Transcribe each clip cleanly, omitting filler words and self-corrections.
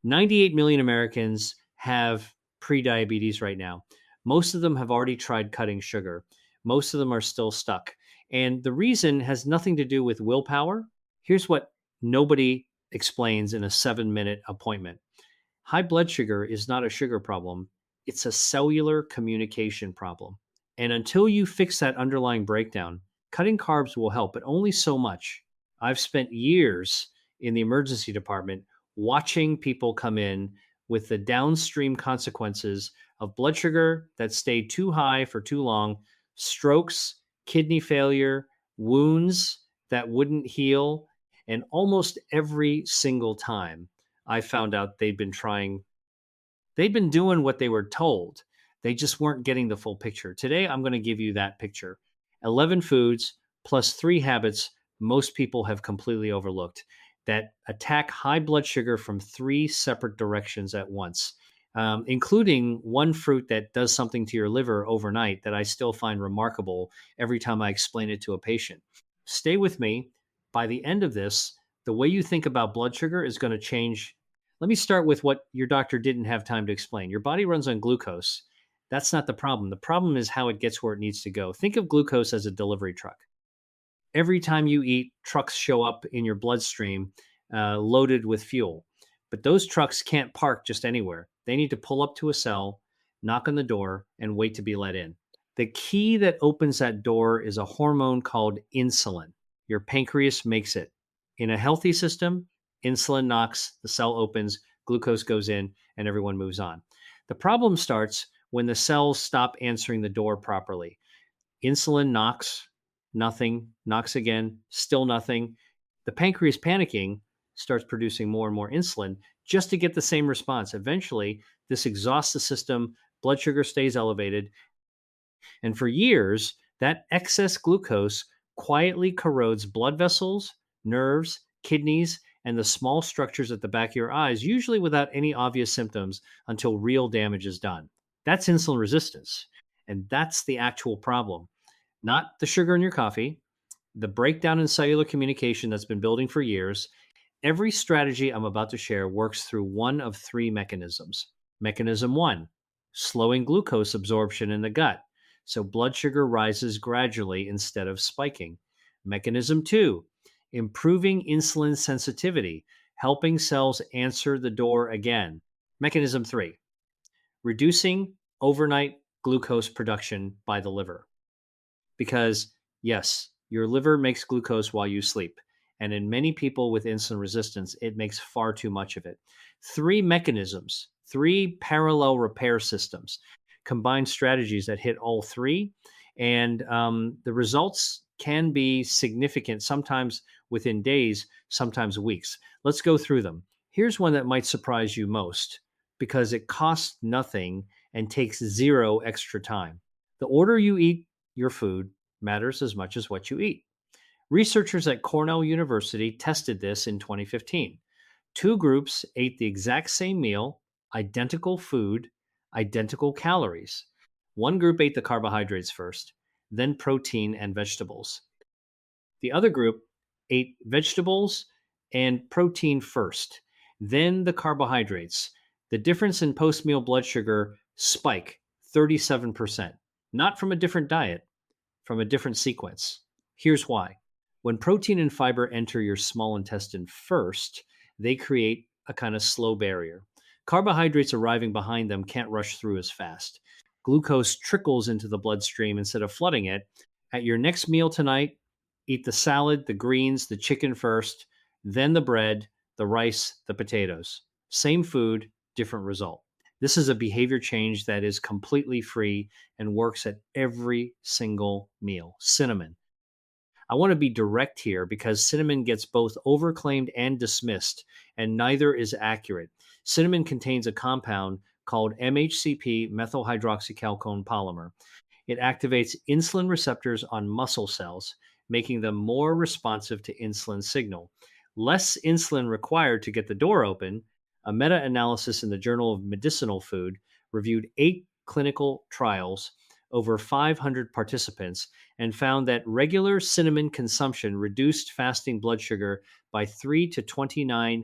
98 million Americans have prediabetes right now. Most of them have already tried cutting sugar. Most of them are still stuck. And the reason has nothing to do with willpower. Here's what nobody explains in a 7-minute appointment. High blood sugar is not a sugar problem, it's a cellular communication problem. And until you fix that underlying breakdown, cutting carbs will help, but only so much. I've spent years in the emergency department watching people come in with the downstream consequences of blood sugar that stayed too high for too long, strokes, kidney failure, wounds that wouldn't heal. And almost every single time I found out they'd been doing what they were told. They just weren't getting the full picture. Today, I'm going to give you that picture. 11 foods plus 3 habits most people have completely overlooked that attack high blood sugar from 3 separate directions at once, including one fruit that does something to your liver overnight that I still find remarkable every time I explain it to a patient. Stay with me. By the end of this, the way you think about blood sugar is going to change. Let me start with what your doctor didn't have time to explain. Your body runs on glucose. That's not the problem. The problem is how it gets where it needs to go. Think of glucose as a delivery truck. Every time you eat, trucks show up in your bloodstream loaded with fuel. But those trucks can't park just anywhere. They need to pull up to a cell, knock on the door, and wait to be let in. The key that opens that door is a hormone called insulin. Your pancreas makes it. In a healthy system, insulin knocks, the cell opens, glucose goes in, and everyone moves on. The problem starts when the cells stop answering the door properly. Insulin knocks, nothing, knocks again, still nothing. The pancreas panicking starts producing more and more insulin just to get the same response. Eventually, this exhausts the system, blood sugar stays elevated, and for years, that excess glucose quietly corrodes blood vessels, nerves, kidneys, and the small structures at the back of your eyes, usually without any obvious symptoms until real damage is done. That's insulin resistance. And that's the actual problem. Not the sugar in your coffee, the breakdown in cellular communication that's been building for years. Every strategy I'm about to share works through one of 3 mechanisms. Mechanism 1, slowing glucose absorption in the gut, so blood sugar rises gradually instead of spiking. Mechanism 2, improving insulin sensitivity, helping cells answer the door again. Mechanism 3, reducing overnight glucose production by the liver. Because, yes, your liver makes glucose while you sleep. And in many people with insulin resistance, it makes far too much of it. 3 mechanisms, 3 parallel repair systems, combined strategies that hit all 3. And the results can be significant, sometimes within days, sometimes weeks. Let's go through them. Here's one that might surprise you most because it costs nothing and takes 0 extra time. The order you eat your food matters as much as what you eat. Researchers at Cornell University tested this in 2015. 2 groups ate the exact same meal, identical food, identical calories. One group ate the carbohydrates first, then protein and vegetables. The other group ate vegetables and protein first, then the carbohydrates. The difference in post-meal blood sugar spike 37%, not from a different diet, from a different sequence. Here's why. When protein and fiber enter your small intestine first, they create a kind of slow barrier. Carbohydrates arriving behind them can't rush through as fast. Glucose trickles into the bloodstream instead of flooding it. At your next meal tonight, eat the salad, the greens, the chicken first, then the bread, the rice, the potatoes. Same food, different result. This is a behavior change that is completely free and works at every single meal. Cinnamon. I want to be direct here because cinnamon gets both overclaimed and dismissed, and neither is accurate. Cinnamon contains a compound called MHCP methylhydroxycalcone polymer. It activates insulin receptors on muscle cells, making them more responsive to insulin signal. Less insulin required to get the door open. A meta-analysis in the Journal of Medicinal Food reviewed 8 clinical trials over 500 participants and found that regular cinnamon consumption reduced fasting blood sugar by 3 to 29%.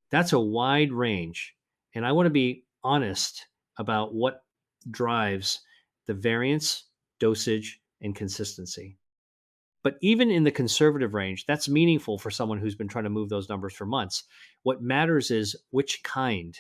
That's a wide range. And I want to be honest about what drives the variance, dosage, and consistency. But even in the conservative range, that's meaningful for someone who's been trying to move those numbers for months. What matters is which kind: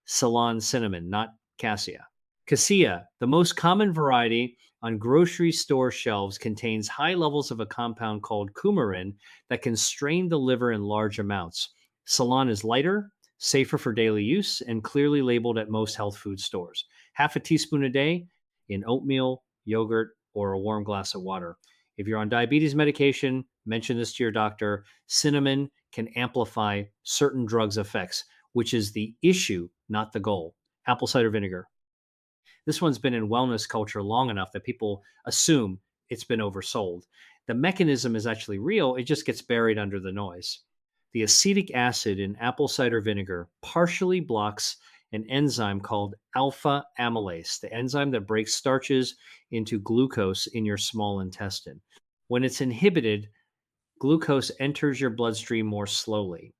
Ceylon cinnamon, not cassia. Cassia, the most common variety on grocery store shelves, contains high levels of a compound called coumarin that can strain the liver in large amounts. Ceylon is lighter, safer for daily use, and clearly labeled at most health food stores. Half a teaspoon a day in oatmeal, yogurt, or a warm glass of water. If you're on diabetes medication, mention this to your doctor. Cinnamon can amplify certain drugs' effects, which is the issue, not the goal. Apple cider vinegar. This one's been in wellness culture long enough that people assume it's been oversold. The mechanism is actually real, it just gets buried under the noise. The acetic acid in apple cider vinegar partially blocks an enzyme called alpha amylase, the enzyme that breaks starches into glucose in your small intestine. When it's inhibited, glucose enters your bloodstream more slowly.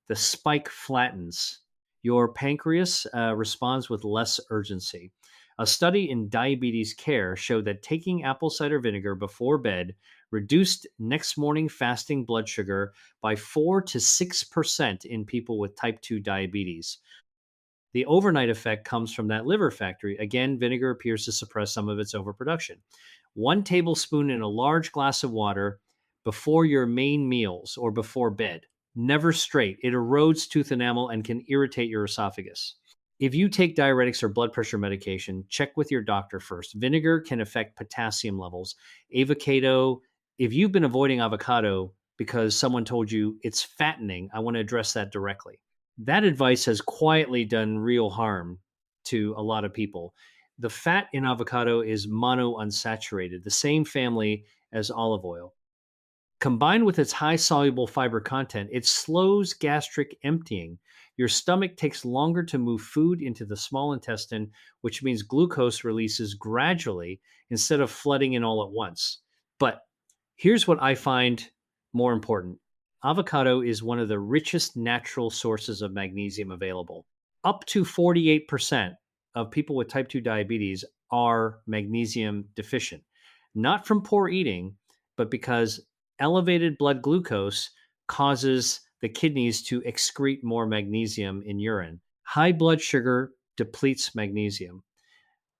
The spike flattens. Your pancreas responds with less urgency. A study in diabetes care showed that taking apple cider vinegar before bed reduced next morning fasting blood sugar by 4 to 6% in people with type 2 diabetes. The overnight effect comes from that liver factory. Again, vinegar appears to suppress some of its overproduction. 1 tablespoon in a large glass of water before your main meals or before bed. Never straight. It erodes tooth enamel and can irritate your esophagus. If you take diuretics or blood pressure medication, check with your doctor first. Vinegar can affect potassium levels. Avocado, if you've been avoiding avocado because someone told you it's fattening, I want to address that directly. That advice has quietly done real harm to a lot of people. The fat in avocado is monounsaturated, the same family as olive oil. Combined with its high soluble fiber content, it slows gastric emptying. Your stomach takes longer to move food into the small intestine, which means glucose releases gradually instead of flooding in all at once. But here's what I find more important: avocado is one of the richest natural sources of magnesium available. Up to 48% of people with type 2 diabetes are magnesium deficient, not from poor eating, but because elevated blood glucose causes the kidneys to excrete more magnesium in urine. High blood sugar depletes magnesium.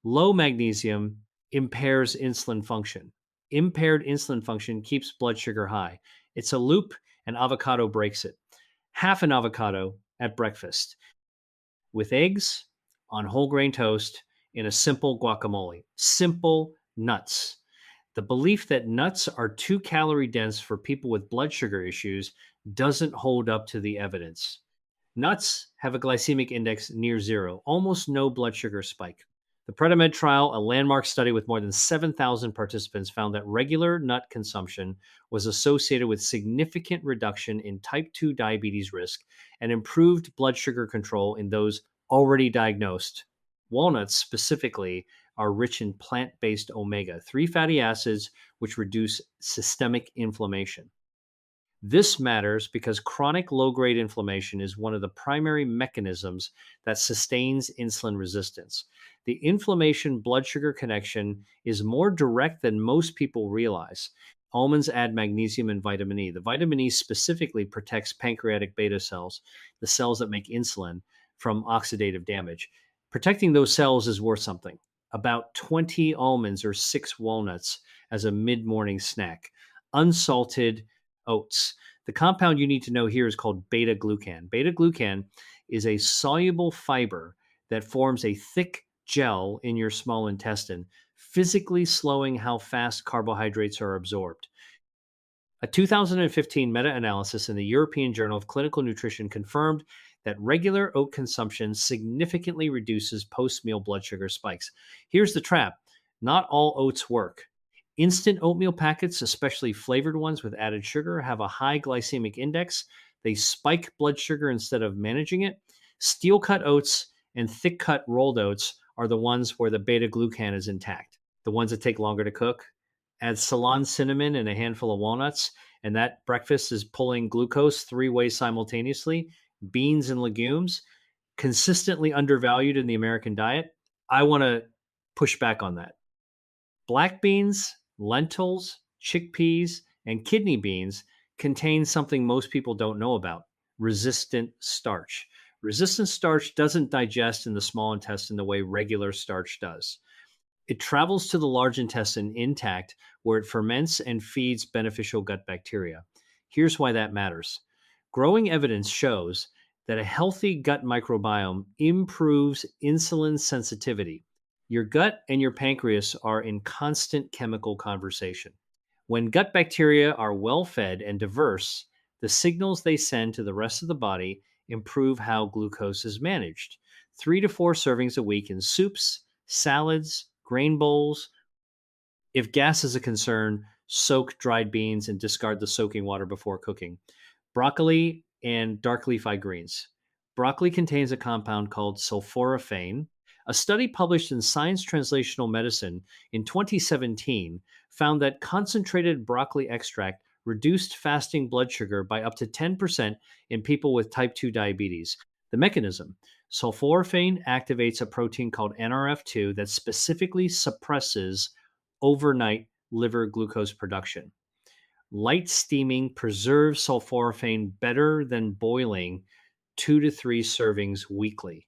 Low magnesium impairs insulin function. Impaired insulin function keeps blood sugar high. It's a loop, and avocado breaks it. Half an avocado at breakfast with eggs on whole grain toast in a simple guacamole. Simple nuts. The belief that nuts are too calorie dense for people with blood sugar issues doesn't hold up to the evidence. Nuts have a glycemic index near zero, almost no blood sugar spike. The Predimed trial, a landmark study with more than 7,000 participants, found that regular nut consumption was associated with significant reduction in type 2 diabetes risk and improved blood sugar control in those already diagnosed. Walnuts, specifically, are rich in plant based omega 3 fatty acids, which reduce systemic inflammation. This matters because chronic low grade inflammation is one of the primary mechanisms that sustains insulin resistance. The inflammation blood sugar connection is more direct than most people realize. Almonds add magnesium and vitamin E. The vitamin E specifically protects pancreatic beta cells, the cells that make insulin, from oxidative damage. Protecting those cells is worth something. About 20 almonds or 6 walnuts as a mid morning snack. Unsalted oats. The compound you need to know here is called beta glucan. Beta glucan is a soluble fiber that forms a thick gel in your small intestine, physically slowing how fast carbohydrates are absorbed. A 2015 meta analysis in the European Journal of Clinical Nutrition confirmed that regular oat consumption significantly reduces post meal blood sugar spikes. Here's the trap: not all oats work. Instant oatmeal packets, especially flavored ones with added sugar, have a high glycemic index. They spike blood sugar instead of managing it. Steel cut oats and thick cut rolled oats are the ones where the beta glucan is intact. The ones that take longer to cook. Add Ceylon cinnamon and a handful of walnuts, and that breakfast is pulling glucose 3 ways simultaneously. beans and legumes, consistently undervalued in the American diet. I want to push back on that. Black beans, lentils, chickpeas, and kidney beans contain something most people don't know about: resistant starch. Resistant starch doesn't digest in the small intestine the way regular starch does. It travels to the large intestine intact, where it ferments and feeds beneficial gut bacteria. Here's why that matters. Growing evidence shows that a healthy gut microbiome improves insulin sensitivity. Your gut and your pancreas are in constant chemical conversation. When gut bacteria are well fed and diverse, the signals they send to the rest of the body improve how glucose is managed. 3 to 4 servings a week in soups, salads, grain bowls. If gas is a concern, soak dried beans and discard the soaking water before cooking. Broccoli and dark leafy greens. Broccoli contains a compound called sulforaphane. A study published in Science Translational Medicine in 2017 found that concentrated broccoli extract reduced fasting blood sugar by up to 10% in people with type 2 diabetes. The mechanism: sulforaphane activates a protein called NRF2 that specifically suppresses overnight liver glucose production. Light steaming preserves sulforaphane better than boiling 2 to 3 servings weekly.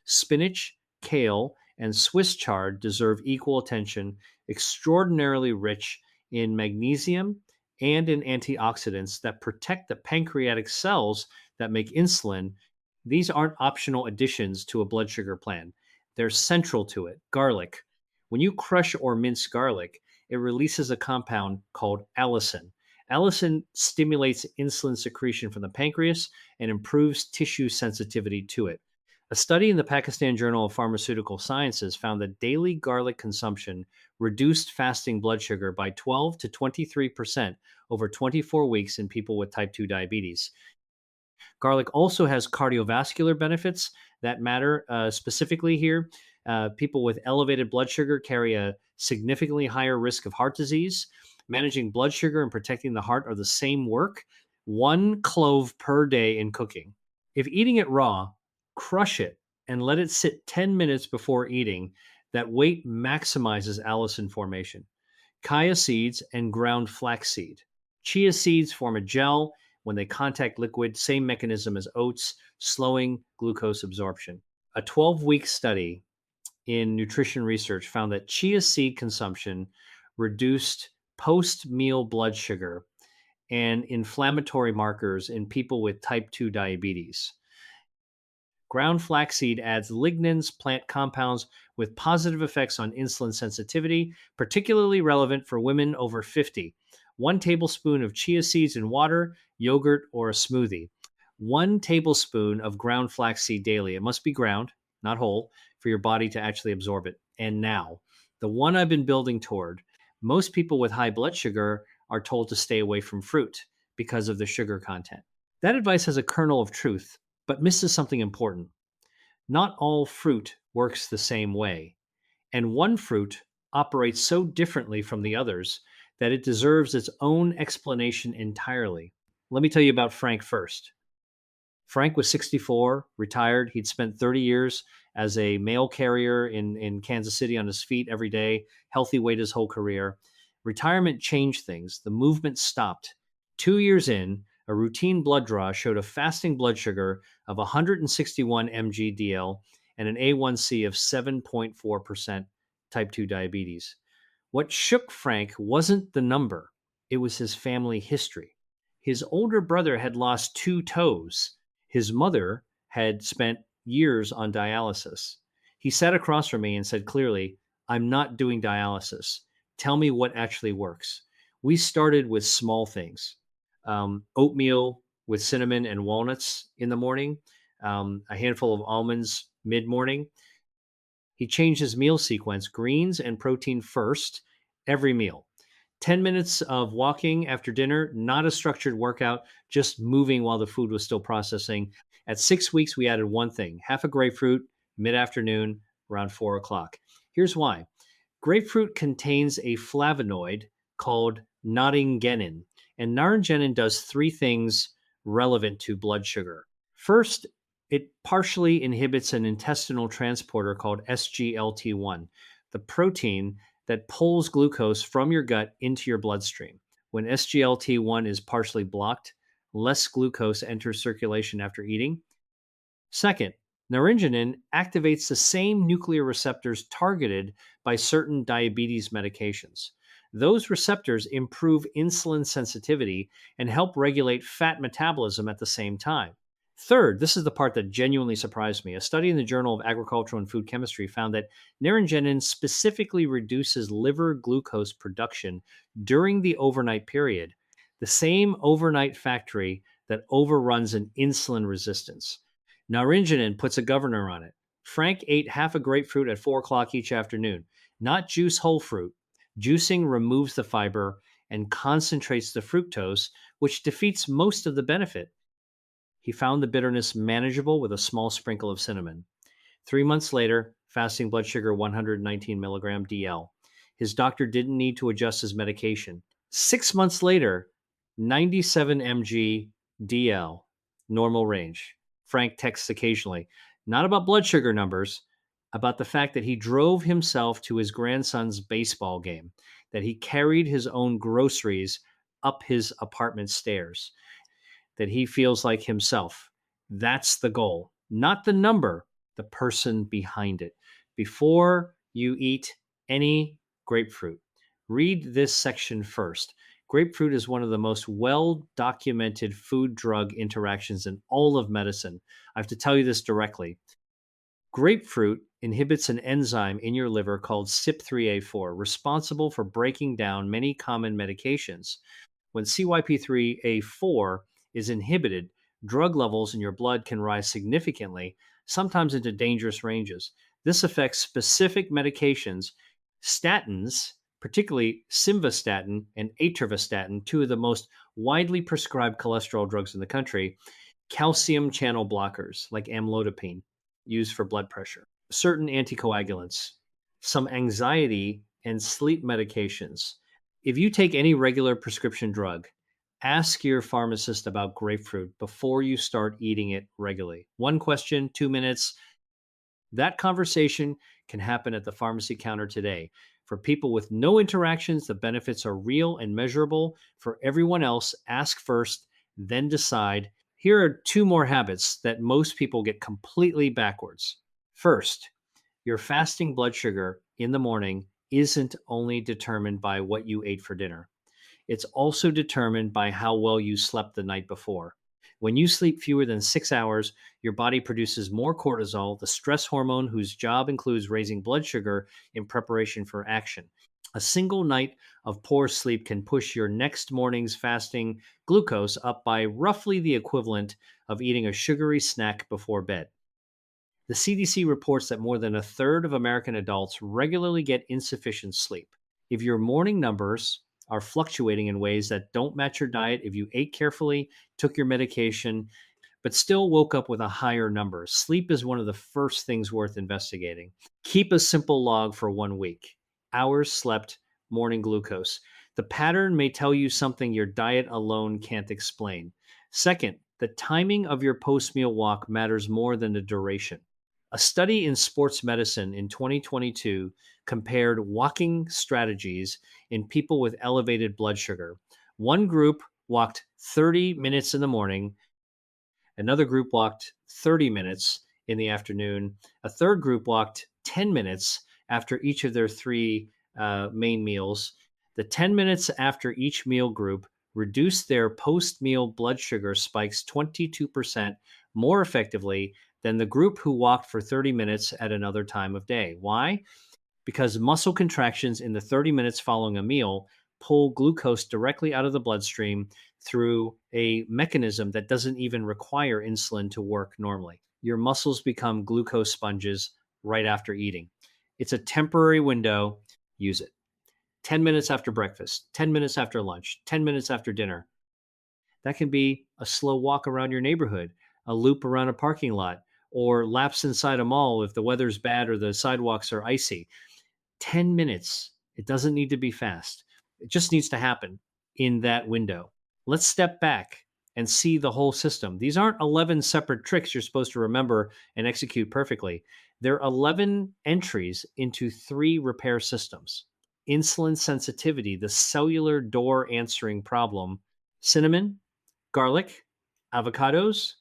Spinach, kale, and Swiss chard deserve equal attention, extraordinarily rich in magnesium and in antioxidants that protect the pancreatic cells that make insulin. These aren't optional additions to a blood sugar plan, they're central to it. Garlic. When you crush or mince garlic, it releases a compound called allicin. Allicin stimulates insulin secretion from the pancreas and improves tissue sensitivity to it. A study in the Pakistan Journal of Pharmaceutical Sciences found that daily garlic consumption reduced fasting blood sugar by 12 to 23% over 24 weeks in people with type 2 diabetes. Garlic also has cardiovascular benefits that matter specifically here. People with elevated blood sugar carry a significantly higher risk of heart disease. Managing blood sugar and protecting the heart are the same work. 1 clove per day in cooking. If eating it raw, crush it and let it sit 10 minutes before eating. That weight maximizes allicin formation. Chia seeds and ground flaxseed. Chia seeds form a gel when they contact liquid, same mechanism as oats, slowing glucose absorption. A 12-week study in nutrition research found that chia seed consumption reduced post-meal blood sugar and inflammatory markers in people with type 2 diabetes. Ground flaxseed adds lignans, plant compounds with positive effects on insulin sensitivity, particularly relevant for women over 50. 1 tablespoon of chia seeds in water, yogurt, or a smoothie. 1 tablespoon of ground flaxseed daily. It must be ground, not whole, for your body to actually absorb it. And now, the one I've been building toward. Most people with high blood sugar are told to stay away from fruit because of the sugar content. That advice has a kernel of truth, but misses something important. Not all fruit works the same way, and one fruit operates so differently from the others that it deserves its own explanation entirely. Let me tell you about Frank first. Frank was 64, retired. He'd spent 30 years as a mail carrier in Kansas City on his feet every day, healthy weight his whole career. Retirement changed things. The movement stopped. 2 years in, a routine blood draw showed a fasting blood sugar of 161 mg/dl and an A1C of 7.4%, type 2 diabetes. What shook Frank wasn't the number, it was his family history. His older brother had lost 2 toes. His mother had spent years on dialysis. He sat across from me and said clearly, "I'm not doing dialysis. Tell me what actually works." We started with small things: oatmeal with cinnamon and walnuts in the morning, a handful of almonds mid morning. He changed his meal sequence: greens and protein first, every meal. 10 minutes of walking after dinner, not a structured workout, just moving while the food was still processing. At 6 weeks, we added one thing: half a grapefruit, mid afternoon, around 4 o'clock. Here's why: grapefruit contains a flavonoid called naringenin, and naringenin does 3 things relevant to blood sugar. First, it partially inhibits an intestinal transporter called SGLT1, the protein that pulls glucose from your gut into your bloodstream. When SGLT1 is partially blocked, less glucose enters circulation after eating. Second, naringenin activates the same nuclear receptors targeted by certain diabetes medications. Those receptors improve insulin sensitivity and help regulate fat metabolism at the same time. Third, this is the part that genuinely surprised me. A study in the Journal of Agricultural and Food Chemistry found that naringenin specifically reduces liver glucose production during the overnight period, the same overnight factory that overruns an insulin resistance. Naringenin puts a governor on it. Frank ate half a grapefruit at 4 o'clock each afternoon, not juice whole fruit. Juicing removes the fiber and concentrates the fructose, which defeats most of the benefit. He found the bitterness manageable with a small sprinkle of cinnamon. 3 months later, fasting blood sugar 119 milligram DL. His doctor didn't need to adjust his medication. 6 months later, 97 mg DL, normal range. Frank texts occasionally, not about blood sugar numbers, about the fact that he drove himself to his grandson's baseball game, that he carried his own groceries up his apartment stairs, that he feels like himself. That's the goal, not the number, the person behind it. Before you eat any grapefruit, read this section first. Grapefruit is one of the most well documented food drug interactions in all of medicine. I have to tell you this directly. Grapefruit inhibits an enzyme in your liver called CYP3A4, responsible for breaking down many common medications. When CYP3A4 is inhibited, drug levels in your blood can rise significantly, sometimes into dangerous ranges. This affects specific medications. Statins, particularly simvastatin and atorvastatin, two of the most widely prescribed cholesterol drugs in the country, calcium channel blockers like amlodipine, used for blood pressure, certain anticoagulants, some anxiety and sleep medications. If you take any regular prescription drug, ask your pharmacist about grapefruit before you start eating it regularly. One question, 2 minutes. That conversation can happen at the pharmacy counter today. For people with no interactions, the benefits are real and measurable. For everyone else, ask first, then decide. Here are two more habits that most people get completely backwards. First, your fasting blood sugar in the morning isn't only determined by what you ate for dinner. It's also determined by how well you slept the night before. When you sleep fewer than 6 hours, your body produces more cortisol, the stress hormone whose job includes raising blood sugar in preparation for action. A single night of poor sleep can push your next morning's fasting glucose up by roughly the equivalent of eating a sugary snack before bed. The CDC reports that more than a third of American adults regularly get insufficient sleep. If your morning numbers are fluctuating in ways that don't match your diet, if you ate carefully, took your medication, but still woke up with a higher number, sleep is one of the first things worth investigating. Keep a simple log for 1 week. Hours slept, morning glucose. The pattern may tell you something your diet alone can't explain. Second, the timing of your post-meal walk matters more than the duration. A study in sports medicine in 2022 compared walking strategies in people with elevated blood sugar. One group walked 30 minutes in the morning, another group walked 30 minutes in the afternoon, a third group walked 10 minutes after each of their three main meals. The 10 minutes after each meal group reduced their post meal blood sugar spikes 22% more effectively than the group who walked for 30 minutes at another time of day. Why? Because muscle contractions in the 30 minutes following a meal pull glucose directly out of the bloodstream through a mechanism that doesn't even require insulin to work normally. Your muscles become glucose sponges right after eating. It's a temporary window. Use it. 10 minutes after breakfast, 10 minutes after lunch, 10 minutes after dinner. That can be a slow walk around your neighborhood, a loop around a parking lot, or laps inside a mall if the weather's bad or the sidewalks are icy. 10 minutes. It doesn't need to be fast. It just needs to happen in that window. Let's step back and see the whole system. These aren't 11 separate tricks you're supposed to remember and execute perfectly. They're 11 entries into three repair systems: insulin sensitivity, the cellular door answering problem, cinnamon, garlic, avocados,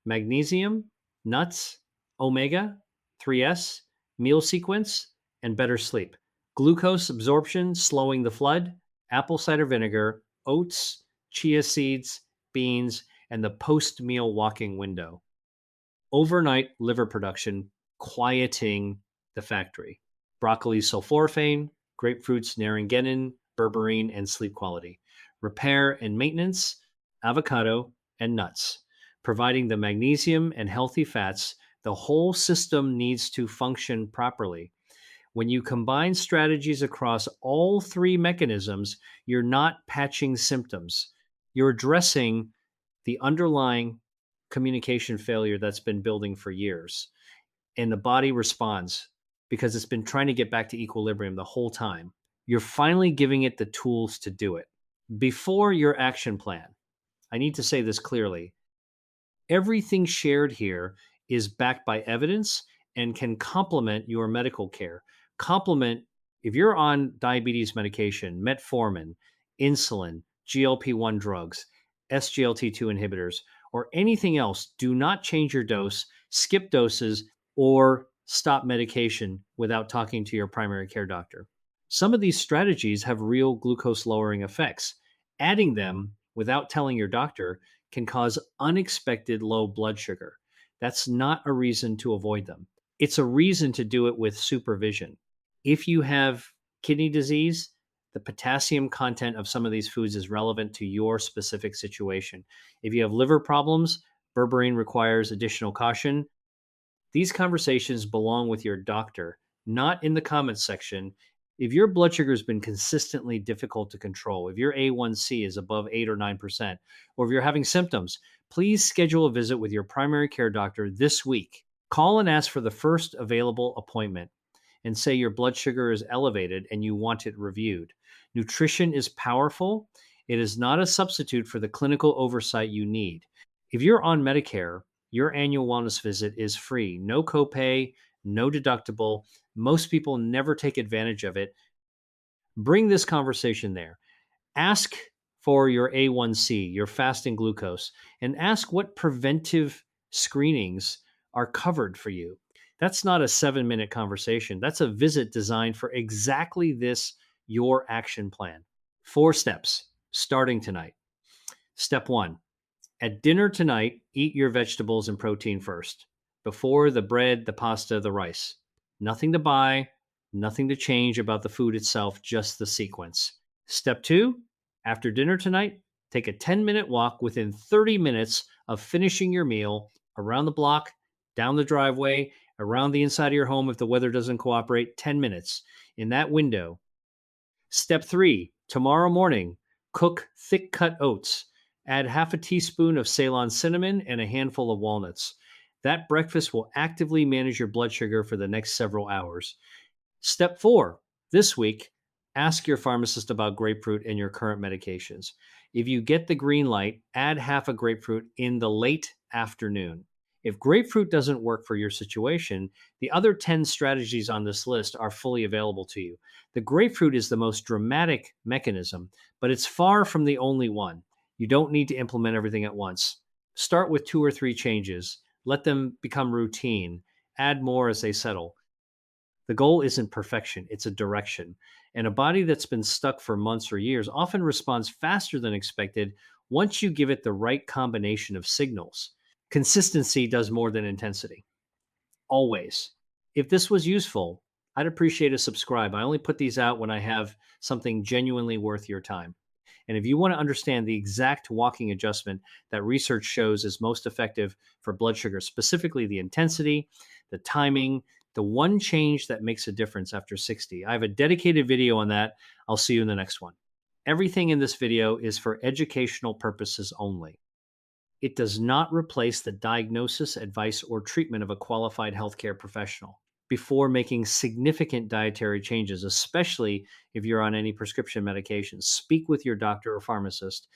magnesium, nuts, omega, 3S, meal sequence, and better sleep. Glucose absorption, slowing the flood, apple cider vinegar, oats, chia seeds, beans, and the post meal walking window. Overnight liver production, quieting the factory. Broccoli sulforaphane, grapefruits naringenin, berberine, and sleep quality. Repair and maintenance, avocado and nuts, providing the magnesium and healthy fats the whole system needs to function properly. When you combine strategies across all three mechanisms, you're not patching symptoms. You're addressing the underlying communication failure that's been building for years. And the body responds because it's been trying to get back to equilibrium the whole time. You're finally giving it the tools to do it. Before your action plan, I need to say this clearly. Everything shared here is backed by evidence and can complement your medical care. Complement, if you're on diabetes medication, metformin, insulin, GLP-1 drugs, SGLT2 inhibitors, or anything else, do not change your dose, skip doses, or stop medication without talking to your primary care doctor. Some of these strategies have real glucose lowering effects. Adding them without telling your doctor can cause unexpected low blood sugar. That's not a reason to avoid them. It's a reason to do it with supervision. If you have kidney disease, the potassium content of some of these foods is relevant to your specific situation. If you have liver problems, berberine requires additional caution. These conversations belong with your doctor, not in the comments section. If your blood sugar has been consistently difficult to control, if your A1C is above 8 or 9%, or if you're having symptoms, please schedule a visit with your primary care doctor this week. Call and ask for the first available appointment and say your blood sugar is elevated and you want it reviewed. Nutrition is powerful. It is not a substitute for the clinical oversight you need. If you're on Medicare, your annual wellness visit is free, no copay, no deductible. Most people never take advantage of it. Bring this conversation there. Ask for your A1C, your fasting glucose, and ask what preventive screenings are covered for you. That's not a 7-minute conversation. That's a visit designed for exactly this, your action plan. 4 steps starting tonight. Step 1. At dinner tonight, eat your vegetables and protein first, before the bread, the pasta, the rice. Nothing to buy, nothing to change about the food itself, just the sequence. Step 2, after dinner tonight, take a 10-minute walk within 30 minutes of finishing your meal around the block, down the driveway, around the inside of your home if the weather doesn't cooperate, 10 minutes in that window. Step 3, tomorrow morning, cook thick cut oats. Add half a teaspoon of Ceylon cinnamon and a handful of walnuts. That breakfast will actively manage your blood sugar for the next several hours. Step 4, this week, ask your pharmacist about grapefruit and your current medications. If you get the green light, add half a grapefruit in the late afternoon. If grapefruit doesn't work for your situation, the other 10 strategies on this list are fully available to you. The grapefruit is the most dramatic mechanism, but it's far from the only one. You don't need to implement everything at once. Start with 2 or 3 changes. Let them become routine. Add more as they settle. The goal isn't perfection, it's a direction. And a body that's been stuck for months or years often responds faster than expected once you give it the right combination of signals. Consistency does more than intensity. Always. If this was useful, I'd appreciate a subscribe. I only put these out when I have something genuinely worth your time. And if you want to understand the exact walking adjustment that research shows is most effective for blood sugar, specifically the intensity, the timing, the one change that makes a difference after 60, I have a dedicated video on that. I'll see you in the next one. Everything in this video is for educational purposes only. It does not replace the diagnosis, advice, or treatment of a qualified healthcare professional before making significant dietary changes, especially if you're on any prescription medications. Speak with your doctor or pharmacist.